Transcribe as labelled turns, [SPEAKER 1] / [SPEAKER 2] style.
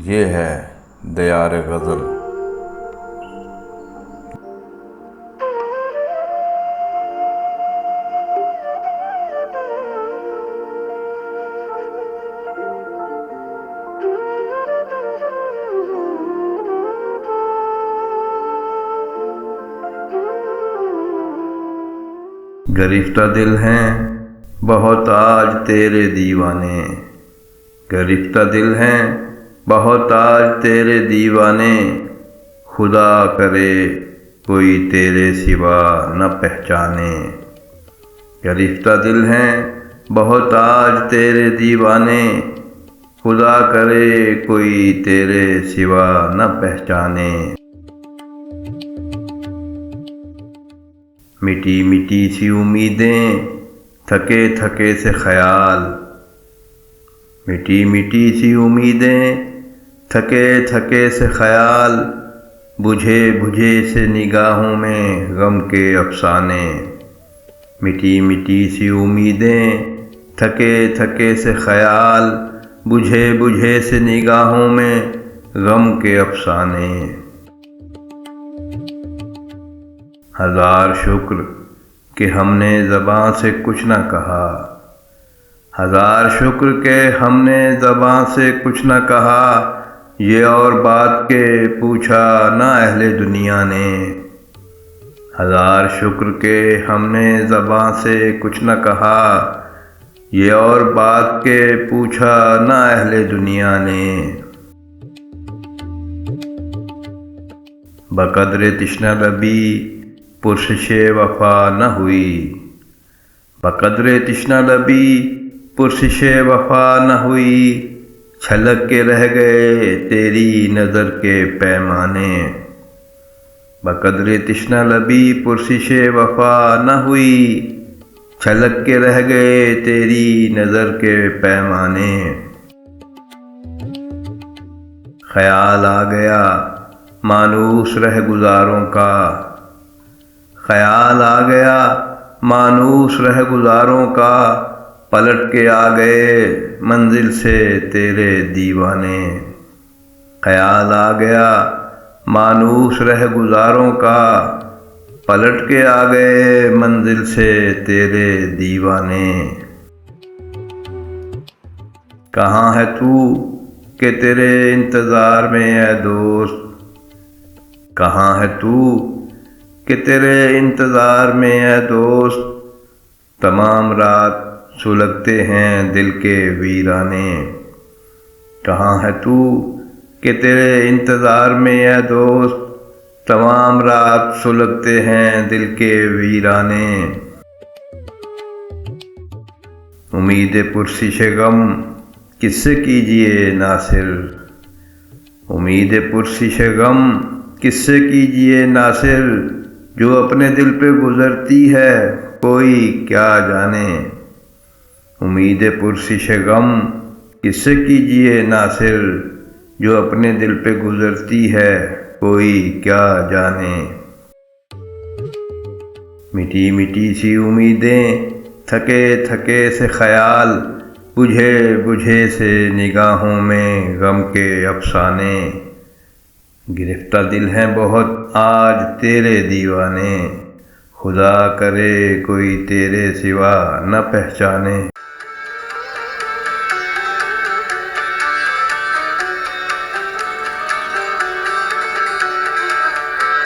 [SPEAKER 1] یہ ہے دیار غزل۔ گرفتہ دل ہیں بہت آج تیرے دیوانے، گرفتہ دل ہیں بہت آج تیرے دیوانے، خدا کرے کوئی تیرے سوا نہ پہچانے۔ گرفتہ دل ہیں بہت آج تیرے دیوانے، خدا کرے کوئی تیرے سوا نہ پہچانے۔ مٹی مٹی سی امیدیں تھکے تھکے سے خیال، مٹی مٹی سی امیدیں تھکے تھکے سے خیال، بجھے بجھے سے نگاہوں میں غم کے افسانے۔ مٹی مٹی سی امیدیں تھکے تھکے سے خیال، بجھے بجھے سے نگاہوں میں غم کے افسانے۔ ہزار شکر کہ ہم نے زباں سے کچھ نہ کہا، ہزار شکر کہ ہم نے زباں سے کچھ نہ کہا، یہ اور بات کہ پوچھا نہ اہل دنیا نے۔ ہزار شکر کہ ہم نے زباں سے کچھ نہ کہا، یہ اور بات کہ پوچھا نہ اہل دنیا نے۔ بقدر تشنہ لبی پرسش وفا نہ ہوئی، بقدر تشنہ لبی پرسش وفا نہ ہوئی، چھلک کے رہ گئے تیری نظر کے پیمانے۔ بقدر تشنہ لبی پرسش وفا نہ ہوئی، چھلک کے رہ گئے تیری نظر کے پیمانے۔ خیال آ گیا مانوس رہ گزاروں کا، خیال آ گیا مانوس رہ گزاروں کا، پلٹ کے آ گئے منزل سے تیرے دیوانے۔ خیال آ گیا مانوس رہ گزاروں کا، پلٹ کے آ گئے منزل سے تیرے دیوانے۔ کہاں ہے تو کہ تیرے انتظار میں اے دوست، کہاں ہے تو کہ تیرے انتظار میں اے دوست، تمام رات سلگتے ہیں دل کے ویرانے۔ کہاں ہے تو کہ تیرے انتظار میں اے دوست، تمام رات سلگتے ہیں دل کے ویرانے۔ امید پرسش غم کس سے کیجیے ناصر، امید پرسش غم کس سے کیجیے ناصر، جو اپنے دل پہ گزرتی ہے کوئی کیا جانے۔ امید پرسش غم کس سے کیجیے ناصر، جو اپنے دل پہ گزرتی ہے کوئی کیا جانے۔ مٹی مٹی سی امیدیں تھکے تھکے سے خیال، بجھے بجھے سے نگاہوں میں غم کے افسانے۔ گرفتہ دل ہیں بہت آج تیرے دیوانے، خدا کرے کوئی تیرے سوا نہ پہچانے۔